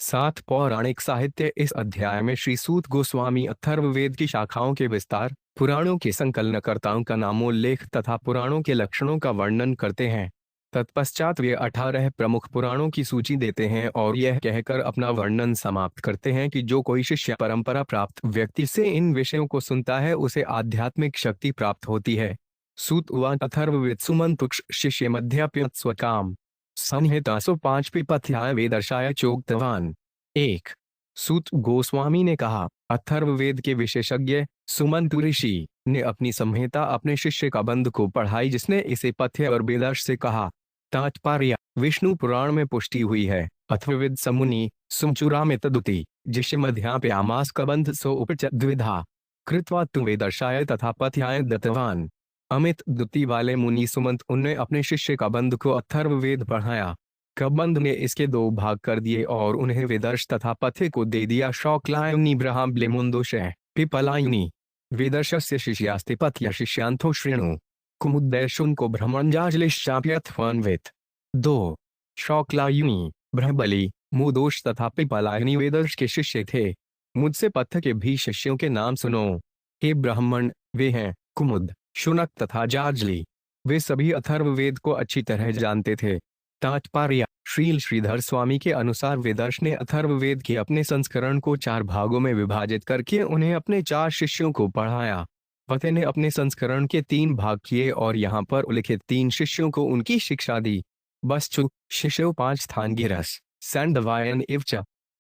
सात पौराणिक साहित्य। इस अध्याय में श्री सूत गोस्वामी अथर्ववेद की शाखाओं के विस्तार, पुराणों के संकलनकर्ताओं का नामोल्लेख तथा पुराणों के लक्षणों का वर्णन करते हैं। तत्पश्चात वे 18 प्रमुख पुराणों की सूची देते हैं और यह कहकर अपना वर्णन समाप्त करते हैं कि जो कोई शिष्य परंपरा प्राप्त व्यक्ति से इन विषयों को सुनता है उसे आध्यात्मिक शक्ति प्राप्त होती है। सूत उवाच अथर्ववेद सुमंतुक्ष शिष्य मध्याप्यत स्वकाम संहिता 105 पिपथ्याय वेदर्शाय चोक्तवान। 1। सूत गोस्वामी ने कहा, अथर्ववेद के विशेषज्ञ सुमंतु ऋषि ने अपनी संहिता अपने शिष्य का बंध को पढ़ाई जिसने इसे पथ्य और वेदर्श से कहा। तात्पर्य विष्णु पुराण में पुष्टि हुई है। अथर्ववेद समुनि सुमचुरामित दुति जिष्य मध्याप्यामास कबंध सो उपच द्विधा कृत्वा तु वेदर्शाय तथा पथ्याय दत्तवान। अमित दुति वाले मुनि सुमंत उनने अपने शिष्य का बंध को अथर्ववेद पढ़ाया। कबंध ने इसके 2 भाग कर दिए और उन्हें वेदर्श तथा पथ्य को दे दिया। शौक्लायनी ब्रह्मब्लेमुंदोषः पिपलायनी वेदर्शस्य शिष्यास्ते पथ्य शिष्यांतो श्रेणु कुमुद्दैशुन को ब्रह्मंजाजलिश्चाप्यथवान्वित। 2। शौक्लायुनी ब्रह्मबली मुदोष तथा पिपलायनी वेदर्श के शिष्य थे। मुझसे पथ्य के भी शिष्यों के नाम सुनो। हे ब्राह्मण, वे हैं कुमुद, शुनक तथा जाजली। वे सभी अथर्ववेद को अच्छी तरह जानते थे। तात्पर्य श्रील श्रीधर स्वामी के अनुसार वेदर्श ने अथर्ववेद के अपने संस्करण को 4 भागों में विभाजित करके उन्हें अपने 4 शिष्यों को पढ़ाया। पते ने अपने संस्करण के 3 भाग किए और यहाँ पर उल्लिखित 3 शिष्यों को उनकी शिक्षा दी। बस्चु शिष्यो 5 स्थान गिरस सैंडवायन इवच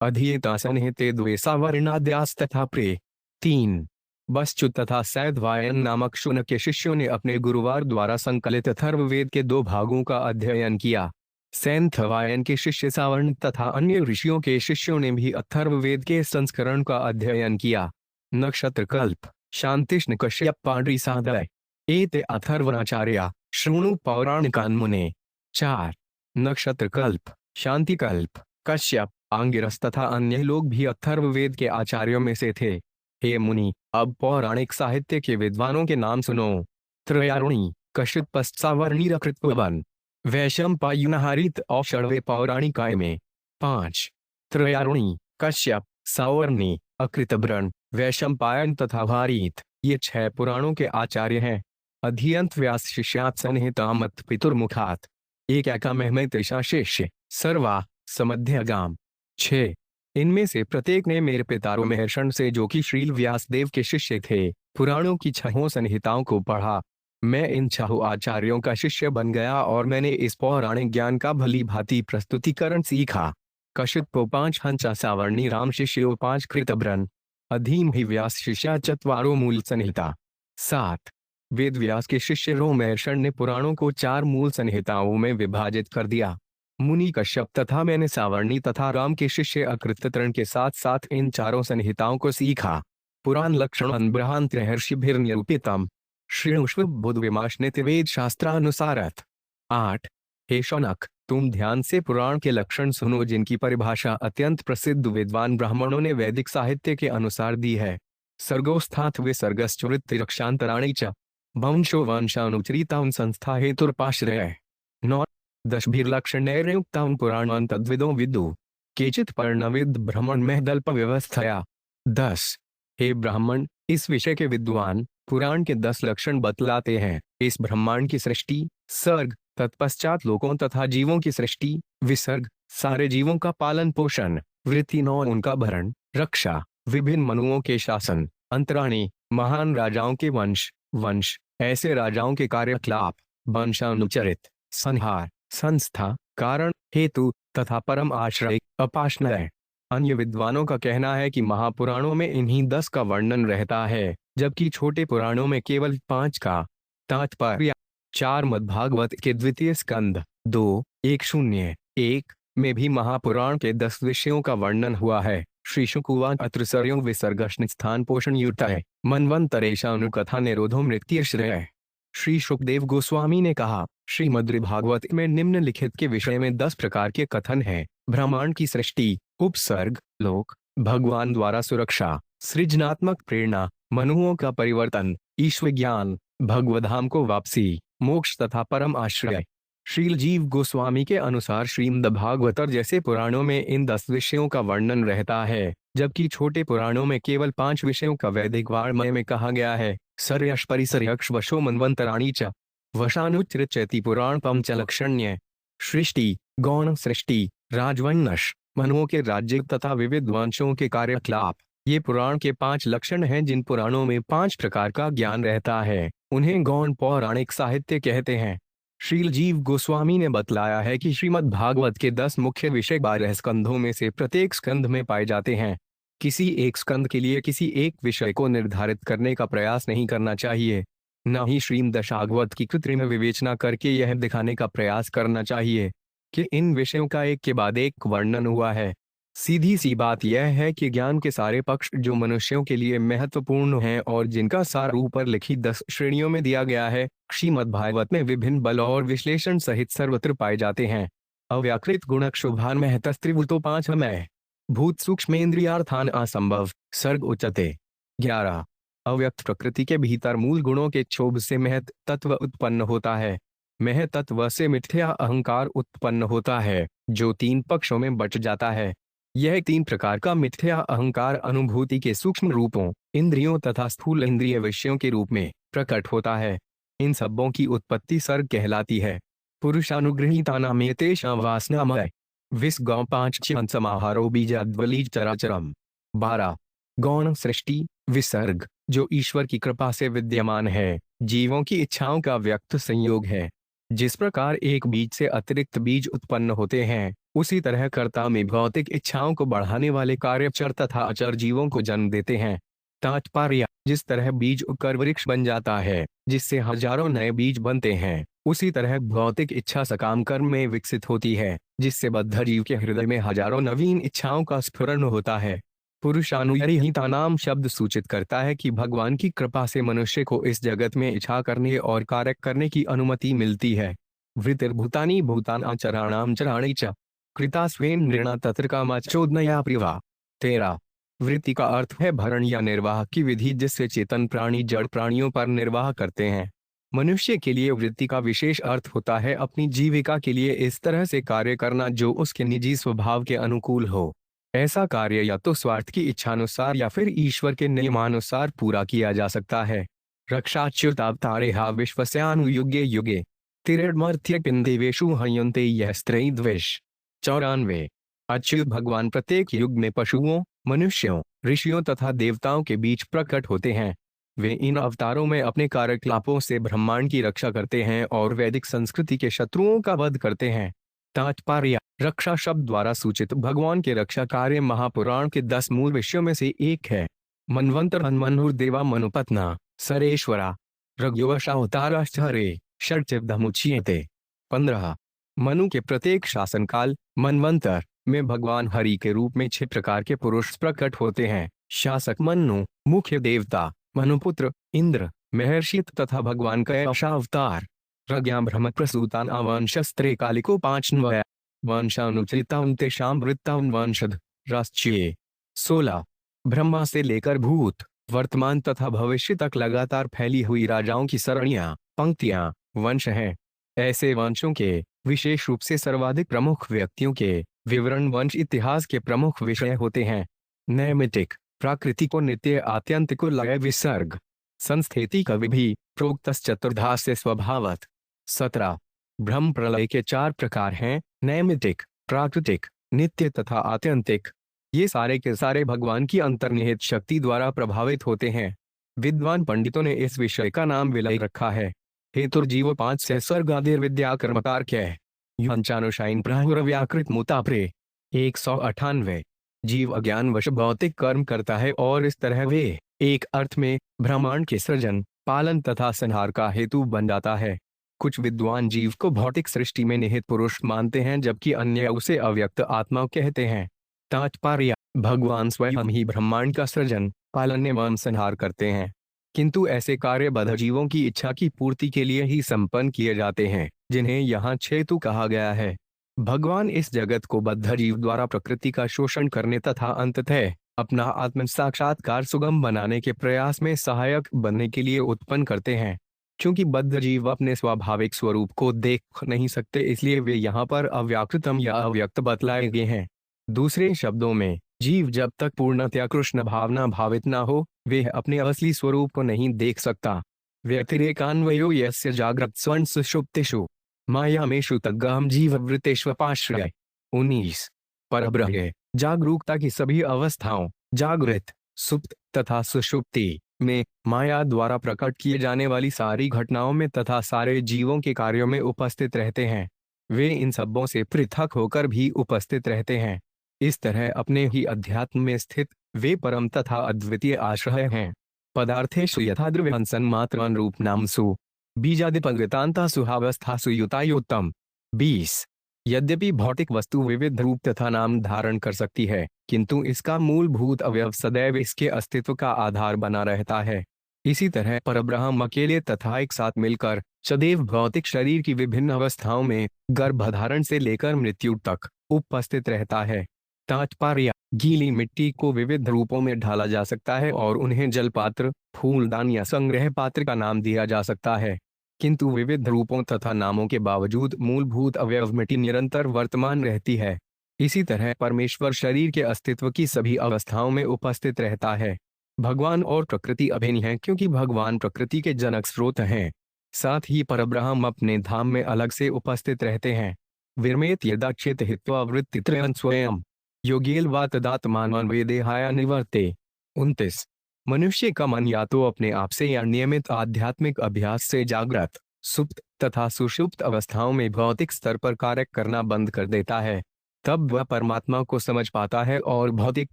अधीयता संहिते द्वे सावर्णाद्यास्तथा प्रे। 3। बस्चु तथा सैधवायन नामक शुनक के शिष्यों ने अपने गुरुवार द्वारा संकलित अथर्ववेद के 2 भागों का अध्ययन किया। सैंथवायन के शिष्य सावर्ण तथा अन्य ऋषियों के शिष्यों ने भी अथर्ववेद के संस्करण का अध्ययन किया। नक्षत्र कल्प शांतिष्ण कश्यप पांड्री सादय एते अथर्वणाचार्या शृणु पौराणिकान् मुने। 4। नक्षत्र कल्प शांति कल्प कश्यप आंगिरस तथा अन्य लोग भी अथर्ववेद के आचार्यों में से थे। हे मुनि, अब पौराणिक साहित्य के विद्वानों के नाम सुनो। त्रयारुणी कश्यप पश्चावर्णीरकृत्ववन वैशंपायनहारित औषधवे पौराणिकाय में। 5। त्रयारुणी कश्यप सावर्णी अकृतभ्रण वैशंपायन तथा भारीत ये 6 पुराणों के आचार्य हैं। अधीयंत व्यास शिष्यात् संहितामत पितुर्मुखात् एक एकामहमे त्रिशा शिष्य सर्वा समध्यगाम। 6। इनमें से प्रत्येक ने मेरे पितारों महर्षण से जो कि श्रील व्यासदेव के शिष्य थे पुराणों की 6 संहिताओं को पढ़ा। मैं इन 6 आचार्यों का शिष्य बन गया और मैंने इस पौराणिक ज्ञान का भली भांति प्रस्तुतिकरण सीखा। कश्यप 5 हंसा सावर्णी राम शिष्यो 5 कृतभ्रन अधीम ही व्यास शिष्या चत्वारो मूल संहिता। 7। वेद व्यास के शिष्य रोमहर्षण ने पुराणों को 4 मूल संहिताओं में विभाजित कर दिया। मुनि कश्यप तथा मैंने सावर्णी तथा राम के शिष्य अकृततरण के साथ साथ इन 4 संहिताओं को सीखा। पुराण लक्षण बृहांत महर्षिभिर निरूपितम श्रेणुष्व बुध विमाशनित वेद शास्त्रानुसारत। 8। हे शौनक, तुम ध्यान से पुराण के लक्षण सुनो जिनकी परिभाषा अत्यंत प्रसिद्ध विद्वान ब्राह्मणों ने वैदिक साहित्य के अनुसार दी है। सर्गोस्थात विसर्गश्चुरित रक्षांतराणि च वंशो वंशानुचरितां संस्था हेतुर्पाश्रय। 9। दशभिर्लक्षणैर्युक्तां पुराणान् तद्विदो विदु केचित् पर्णविद ब्राह्मण महदल्प व्यवस्थया। 10। हे ब्राह्मण, इस विषय के विद्वान पुराण के 10 लक्षण बतलाते हैं। इस ब्रह्मांड की सृष्टि, सर्ग, तत्पश्चात लोकों तथा जीवों की सृष्टि, विसर्ग, सारे जीवों का पालन पोषण, वृत्ति और उनका भरण, रक्षा, विभिन्न मनुओं के शासन, अंतराणी, महान राजाओं के वंश, ऐसे राजाओं के कार्यकलाप, वंशानुचरित, संहार, संस्था, कारण, हेतु तथा परम आश्रय, अपाश्रय। अन्य विद्वानों का कहना है कि महापुराणों में इन्हीं 10 का वर्णन रहता है, जबकि छोटे पुराणों में केवल 5 का। तात्पर्य 4 मद्भागवत के द्वितीय स्कंद 2:101 में भी महापुराण के 10 विषयों का वर्णन हुआ है। श्री शुकुवाच अत्र सरयों विसर्गश्न स्थान पोषण युक्तः मन्वन्तरेशानुकथा निरोधो मृत्युश्रय। श्री शुकदेव गोस्वामी ने कहा, श्रीमद्भागवत में निम्नलिखित के विषय में 10 प्रकार के कथन हैं। ब्रह्मांड की सृष्टि, उपसर्ग, लोक, भगवान द्वारा सुरक्षा, सृजनात्मक प्रेरणा, मनुओं का परिवर्तन, ईश्वर ज्ञान, भगवधाम को वापसी, मोक्ष तथा परम आश्रय। श्रील जीव गोस्वामी के अनुसार श्रीमद् भागवतर जैसे पुराणों में इन 10 विषयों का वर्णन रहता है, जबकि छोटे पुराणों में केवल 5 विषयों का वैदिक वाङ्मय में कहा गया है। सर्यश परिसर्यक्ष वशो मनवंतराणी च वशानुचरित पुराण पंचलक्षण्य सृष्टि, गौण सृष्टि, राजवंश, मनुओं के राज्य तथा विविध वंशों के कार्यकलाप, ये पुराण के 5 लक्षण हैं। जिन पुराणों में 5 प्रकार का ज्ञान रहता है उन्हें गौण पौराणिक साहित्य कहते हैं। श्रील जीव गोस्वामी ने बतलाया है कि श्रीमद् भागवत के 10 मुख्य विषय 12 स्कंधों में से प्रत्येक स्कंध में पाए जाते हैं। किसी एक स्कंध के लिए किसी एक विषय को निर्धारित करने का प्रयास नहीं करना चाहिए, न ही श्रीमद्भागवत की कृत्रिम विवेचना करके यह दिखाने का प्रयास करना चाहिए कि इन विषयों का एक के बाद एक वर्णन हुआ है। सीधी सी बात यह है कि ज्ञान के सारे पक्ष जो मनुष्यों के लिए महत्वपूर्ण हैं और जिनका सार ऊपर लिखी 10 श्रेणियों में दिया गया है, श्रीमद्भागवत में विभिन्न बल और विश्लेषण सहित सर्वत्र पाए जाते हैं। अव्याकृत गुणक शुभान महतस्त्रिभूतो 5 मय भूत सूक्ष्मेन्द्रियार्थान असंभव सर्ग उच्यते। 11 अव्यक्त प्रकृति के भीतर मूल गुणों के क्षोभ से महत तत्व उत्पन्न होता है। मह तत्व से मिथ्या अहंकार उत्पन्न होता है जो 3 पक्षों में बट जाता है। यह 3 प्रकार का मिथ्या अहंकार अनुभूति के सूक्ष्म रूपों, इंद्रियों तथा स्थूल इंद्रिय विषयों के रूप में प्रकट होता है। इन सबों की उत्पत्ति सर्ग कहलाती है। पुरुषानुगृहीता नामेतेषां वासनामय विस्गौ 5 समाहारो बीजाद्वलीज चराचरम। 12 गौण सृष्टि विसर्ग, जो ईश्वर की कृपा से विद्यमान है, जीवों की इच्छाओं का व्यक्त संयोग है। जिस प्रकार एक बीज से अतिरिक्त बीज उत्पन्न होते हैं, उसी तरह कर्ता में भौतिक इच्छाओं को बढ़ाने वाले कार्य चर तथा अचर जीवों को जन्म देते हैं। तात्पर्य, जिस तरह बीज उगकर वृक्ष बन जाता है जिससे हजारों नए बीज बनते हैं, उसी तरह भौतिक इच्छा सकाम कर्म में विकसित होती है जिससे बद्ध जीव के हृदय में हजारों नवीन इच्छाओं का स्फुरण होता है। पुरुषानुगृहीता नाम शब्द सूचित करता है कि भगवान की कृपा से मनुष्य को इस जगत में इच्छा करने और कार्य करने की अनुमति मिलती है। वृत्तिर्भूतानि भूतानाचराणाम चराणि च कृता स्वेन नृणा तत्र कामाचोदनया प्रिवा। 13 वृत्ति का अर्थ है भरण या निर्वाह की विधि जिससे चेतन प्राणी जड़ प्राणियों पर निर्वाह करते हैं। मनुष्य के लिए वृत्ति का विशेष अर्थ होता है अपनी जीविका के लिए इस तरह से कार्य करना जो उसके निजी स्वभाव के अनुकूल हो। ऐसा कार्य या तो स्वार्थ की इच्छानुसार या फिर ईश्वर के नियमानुसार पूरा किया जा सकता है। रक्षाच्युतावतारेहा विश्वस्यानुयुगे युगे तिरेड्मर्थ्य पिंदेवेशु हयन्ते यह स्त्री द्वेष। 94 अच्युत भगवान प्रत्येक युग में पशुओं, मनुष्यों, ऋषियों तथा देवताओं के बीच प्रकट होते हैं। वे इन अवतारों में अपने कार्यकलापों से ब्रह्मांड की रक्षा करते हैं और वैदिक संस्कृति के शत्रुओं का वध करते हैं। तात्पर्य, रक्षा शब्द द्वारा सूचित भगवान के रक्षा कार्य महापुराण के 10 मूल विषयों में से एक है। मनवंतर मनुर्देवा मनुपत्ना सरेश्वरा रज्ञवशावताराश्चरे षट्चिदमुच्यते। 15 मनु के प्रत्येक शासनकाल मनवंतर में भगवान हरि के रूप में 6 प्रकार के पुरुष प्रकट होते हैं। शासक मनु, मुख्य देवता मनुपुत्र इंद्र, महर्षि तथा भगवान का अवतार। प्रज्ञा ब्रह्म प्रसूतान वंशस्त्रे कालिको 5 वंशानुचरितां तेषां वृत्तां वंशद राष्ट्रीय। 16 ब्रह्मा से लेकर भूत, वर्तमान तथा भविष्य तक लगातार फैली हुई राजाओं की सरणियां, पंक्तियां वंश हैं। ऐसे वंशों के, विशेष रूप से सर्वाधिक प्रमुख व्यक्तियों के विवरण वंश इतिहास के प्रमुख विषय होते हैं। नैमितिक, प्राकृतिक को नित्य आत्यंतिक को लय विसर्ग। संस्थिति कवि भी प्रोक्तश्चतुर्धा से स्वभावत। 17 ब्रह्म प्रलय के 4 प्रकार हैं, नैमितिक, प्राकृतिक, नित्य तथा आत्यंतिक। ये सारे के सारे भगवान की अंतर्निहित शक्ति द्वारा प्रभावित होते हैं। विद्वान पंडितों ने इस विषय का नाम विलय रखा है। हेतुर्जीव 5 से सर्गादिर विद्या कर्मकारक्य युचानुशाइन प्राहुरव्याकृत मुताप्रे। 198 जीव अज्ञानवश भौतिक कर्म करता है और इस तरह वे एक अर्थ में ब्रह्मांड के सृजन, पालन तथा संहार का हेतु बन जाता है। कुछ विद्वान जीव को भौतिक सृष्टि में निहित पुरुष मानते हैं जबकि अन्य उसे अव्यक्त आत्मा कहते हैं। तात्पर्य, भगवान स्वयं ही ब्रह्मांड का सृजन, पालन एवं संहार करते हैं, किंतु ऐसे कार्य बद्ध जीवों की इच्छा की पूर्ति के लिए ही संपन्न किए जाते हैं जिन्हें यहाँ छेतु कहा गया है। भगवान इस जगत को बद्ध जीव द्वारा प्रकृति का शोषण करने तथा अंततः अपना आत्म साक्षात्कार सुगम बनाने के प्रयास में सहायक बनने के लिए उत्पन्न करते हैं। चूंकि बद्ध जीव अपने स्वाभाविक स्वरूप को देख नहीं सकते, इसलिए वे यहाँ पर अव्याकृतम या अव्यक्त बतलाए गए हैं। दूसरे शब्दों में, जीव जब तक पूर्णतया कृष्ण भावना भावित न हो, वे अपने असली स्वरूप को नहीं देख सकता। व्यतिरेकान्वयो यस्य जागृत स्वर्ण सुषुप्तिषु मायामेषु तद्गहम जीववृत्तेष्वपाश्रय। 19। परब्रह्म जागरूकता की सभी अवस्थाओं, जागृत, सुप्त तथा सुषुप्ति में माया द्वारा प्रकट किए जाने वाली सारी घटनाओं में तथा सारे जीवों के कार्यों में उपस्थित रहते हैं। वे इन सबों से पृथक होकर भी उपस्थित रहते हैं। इस तरह अपने ही अध्यात्म में स्थित वे परम तथा अद्वितीय आश्रय हैं। पदार्थेषु यथा द्रव्यंसन मात्रान रूप नामसु बीजादिपगतांता सुहावस्थासु युतायोत्तम। 20। यद्यपि भौतिक वस्तु विविध रूप तथा नाम धारण कर सकती है, किंतु इसका मूलभूत अवयव सदैव इसके अस्तित्व का आधार बना रहता है। इसी तरह परब्रह्म अकेले तथा एक साथ मिलकर सदैव भौतिक शरीर की विभिन्न अवस्थाओं में गर्भधारण से लेकर मृत्यु तक उपस्थित रहता है। तात्पर्य, गीली मिट्टी को विविध रूपों में ढाला जा सकता है और उन्हें जलपात्र, फूलदान या संग्रह पात्र का नाम दिया जा सकता है, किंतु विविध रूपों तथा नामों के बावजूद मूलभूत अवयव मिट्टी निरंतर वर्तमान रहती है। इसी तरह परमेश्वर शरीर के अस्तित्व की सभी अवस्थाओं में उपस्थित रहता है। भगवान और प्रकृति अभिन्न हैं, क्योंकि भगवान प्रकृति के जनक स्रोत हैं। साथ ही परब्रह्म अपने धाम में अलग से उपस्थित रहते हैं। विरमेत यदाक्षेत हित्वा वृत्तित्रयं स्वयं योगेल वा तदात्मानं वेदेहाय निवर्ते। 29। मनुष्य का मन या तो अपने आप से या नियमित आध्यात्मिक अभ्यास से जागृत, सुप्त तथा सुषुप्त अवस्थाओं में भौतिक स्तर पर कार्य करना बंद कर देता है। तब वह परमात्मा को समझ पाता है और भौतिक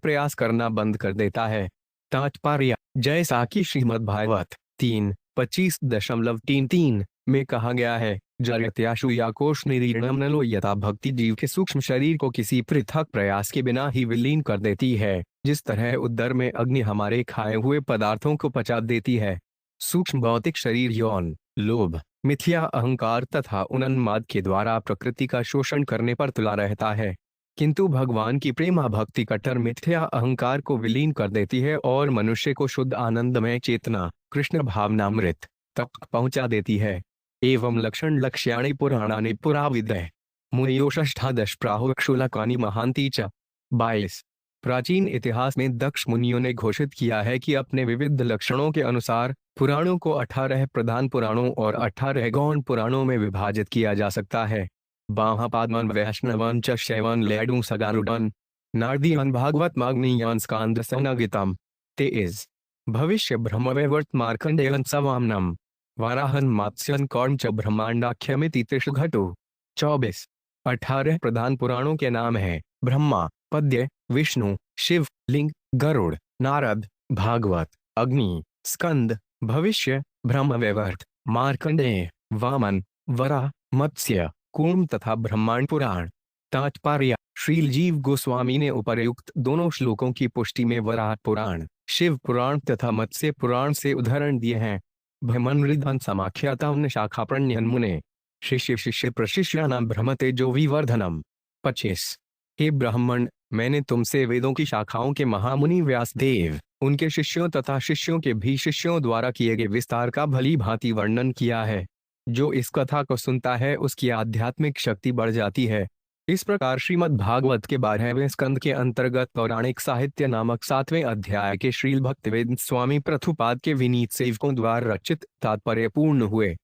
प्रयास करना बंद कर देता है। तात्पर्य, जैसा कि श्रीमद् भागवत 3:25.33 में कहा गया है, जरत्याशु या कोश निरीणम नलो यथा भक्ति जीव के सूक्ष्म शरीर को किसी पृथक प्रयास के बिना ही विलीन कर देती है, जिस तरह उदर में अग्नि हमारे खाए हुए पदार्थों को पचा देती है। सूक्ष्म भौतिक शरीर यौन, लोभ, मिथ्या अहंकार तथा उन्माद के द्वारा प्रकृति का शोषण करने पर तुला रहता है, किंतु भगवान की प्रेमा भक्ति कट्टर मिथ्या अहंकार को विलीन कर देती है और मनुष्य को शुद्ध आनंदमय चेतना, कृष्ण भावनामृत तक पहुंचा देती है। एवं लक्षण लक्ष्याणि पुराणानि पुराविदः मुनयो षष्ठादश प्राहुक्षुलकानि महांति च। 22। प्राचीन इतिहास में दक्ष मुनियों ने घोषित किया है कि अपने विविध लक्षणों के अनुसार पुराणों को 18 प्रधान पुराणों और 18 गौण पुराणों में विभाजित किया जा सकता है। बाहापादमन वैष्णवन च शैवन लैडू सगारुडन नारदीयन भागवत माग्नियान स्कांद सनगितम। 23। भविष्य ब्रह्मवैवर्त मार्कंडेयन सवामनम वाराहन मात्स्यन कौर्म च ब्रह्मांडाख्यमिति त्रिशघटो। 24। 18 प्रधान पुराणों के नाम हैं ब्रह्मा, पद्य, विष्णु, शिव, लिंग, गरुड़, नारद, भागवत, अग्नि, स्कंद, भविष्य, ब्रह्मवैवर्त, मार्कंडेय, वामन, वराह, मत्स्य, कूर्म तथा ब्रह्मांड पुराण। तात्पर्य, श्रील जीव गोस्वामी ने उपर्युक्त दोनों श्लोकों की पुष्टि में वराह पुराण, शिव पुराण तथा मत्स्य पुराण से उदाहरण दिए हैं। भ्रमणृदन समाख्यातां शाखा प्रणयन्मुने शिष्य शिष्य प्रशिष्याणां भ्रमते जो विवर्धनम। 25। हे ब्राह्मण, मैंने तुमसे वेदों की शाखाओं के महामुनि व्यासदेव, उनके शिष्यों तथा शिष्यों के भी शिष्यों द्वारा किए गए विस्तार का भली भांति वर्णन किया है। जो इस कथा को सुनता है उसकी आध्यात्मिक शक्ति बढ़ जाती है। इस प्रकार श्रीमद् भागवत के 12वें स्कंद के अंतर्गत पौराणिक साहित्य नामक 7वें अध्याय के श्रील भक्तिवेदांत स्वामी प्रभुपाद के विनीत सेवकों द्वारा रचित तात्पर्य पूर्ण हुए।